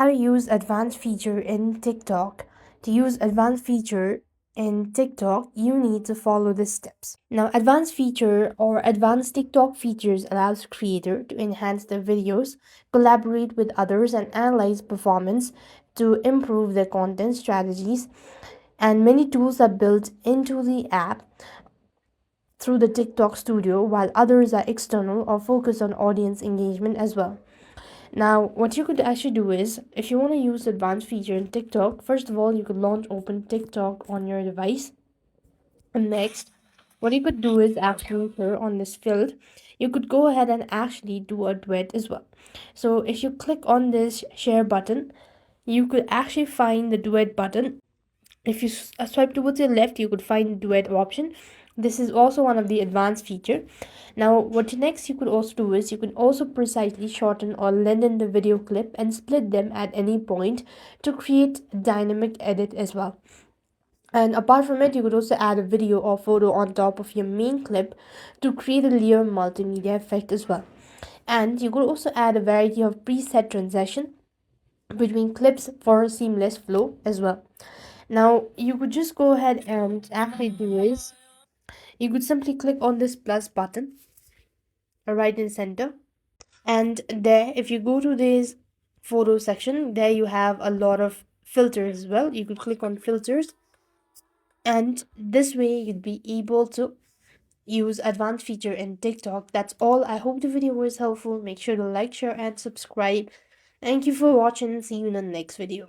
how to use advanced feature in TikTok. To use advanced feature in TikTok, you need to follow the steps. Now, advanced feature or advanced TikTok features allows creator to enhance their videos, collaborate with others, and analyze performance to improve their content strategies. And many tools are built into the app through the TikTok studio, while others are external or focus on audience engagement as well. Now, what you could actually do is, if you want to use advanced feature in TikTok, first of all, you could launch open TikTok on your device. And next, what you could do is actually here on this field, you could go ahead and actually do a duet as well. So if you click on this share button, you could actually find the duet button. If you swipe towards your left, you could find the duet option. This is also one of the advanced feature. Now, what next you could also do is you can also precisely shorten or lengthen the video clip and split them at any point to create dynamic edit as well. And apart from it, you could also add a video or photo on top of your main clip to create a layer multimedia effect as well. And you could also add a variety of preset transition between clips for a seamless flow as well. Now, you could just go ahead and actually do is you could simply click on this plus button right in center, and there, if you go to this photo section, there you have a lot of filters as well. You could click on filters, and this way you'd be able to use advanced feature in TikTok. That's all. I hope the video was helpful. Make sure to like, share, and subscribe. Thank you for watching. See you in the next video.